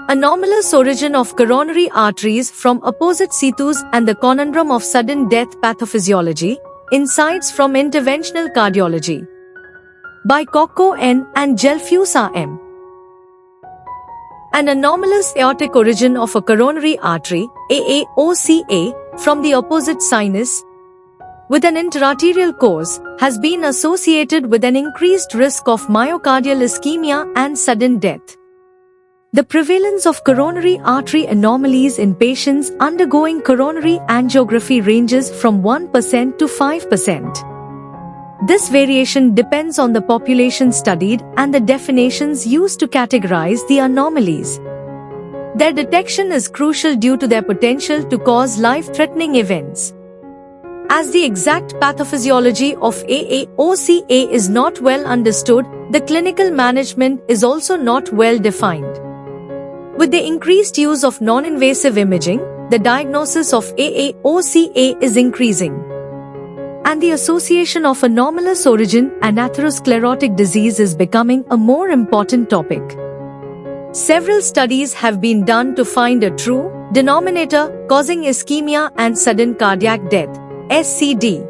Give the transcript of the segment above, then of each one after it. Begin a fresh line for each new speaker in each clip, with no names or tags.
Anomalous origin of coronary arteries from opposite situs and the conundrum of sudden death pathophysiology, insights from interventional cardiology. By Kokko N. and Gelfusa M. An anomalous aortic origin of a coronary artery, AAOCA, from the opposite sinus, with an interarterial course, has been associated with an increased risk of myocardial ischemia and sudden death. The prevalence of coronary artery anomalies in patients undergoing coronary angiography ranges from 1% to 5%. This variation depends on the population studied and the definitions used to categorize the anomalies. Their detection is crucial due to their potential to cause life-threatening events. As the exact pathophysiology of AAOCA is not well understood, the clinical management is also not well defined. With the increased use of non-invasive imaging, the diagnosis of AAOCA is increasing. And the association of anomalous origin and atherosclerotic disease is becoming a more important topic. Several studies have been done to find a true denominator causing ischemia and sudden cardiac death, SCD.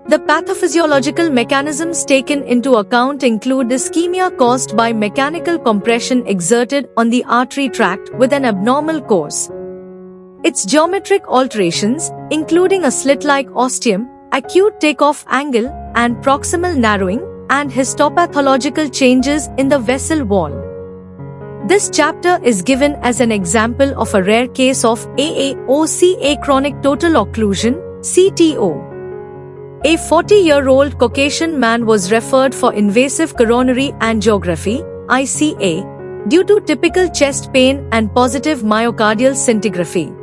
The pathophysiological mechanisms taken into account include ischemia caused by mechanical compression exerted on the artery tract with an abnormal course. Its geometric alterations, including a slit-like ostium, acute takeoff angle, and proximal narrowing, and histopathological changes in the vessel wall. This chapter is given as an example of a rare case of AAOCA chronic total occlusion, CTO. A 40-year-old Caucasian man was referred for invasive coronary angiography, ICA, due to typical chest pain and positive myocardial scintigraphy.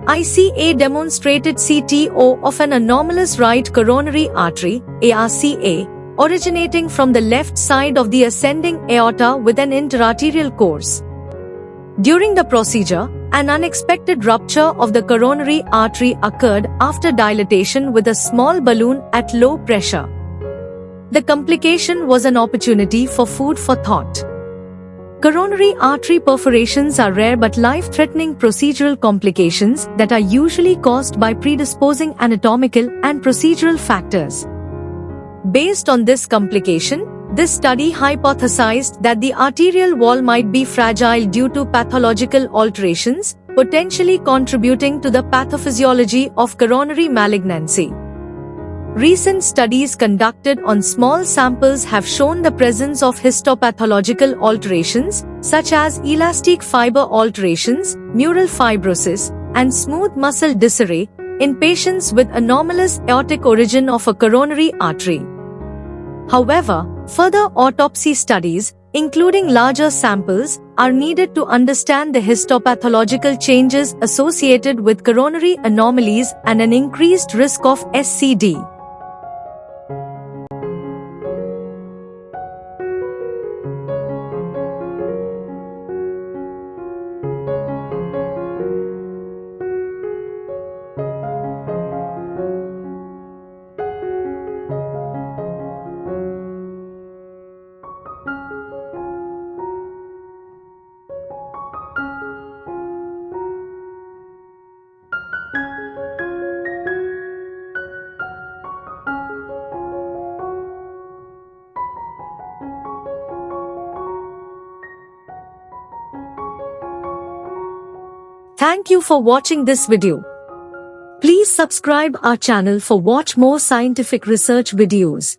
ICA demonstrated CTO of an anomalous right coronary artery, ARCA, originating from the left side of the ascending aorta with an interarterial course. During the procedure, an unexpected rupture of the coronary artery occurred after dilatation with a small balloon at low pressure. The complication was an opportunity for food for thought. Coronary artery perforations are rare but life-threatening procedural complications that are usually caused by predisposing anatomical and procedural factors. Based on this complication, this study hypothesized that the arterial wall might be fragile due to pathological alterations, potentially contributing to the pathophysiology of coronary malignancy. Recent studies conducted on small samples have shown the presence of histopathological alterations, such as elastic fiber alterations, mural fibrosis, and smooth muscle disarray, in patients with anomalous aortic origin of a coronary artery. However, further autopsy studies, including larger samples, are needed to understand the histopathological changes associated with coronary anomalies and an increased risk of SCD. Thank you for watching this video. Please subscribe our channel for watch more scientific research videos.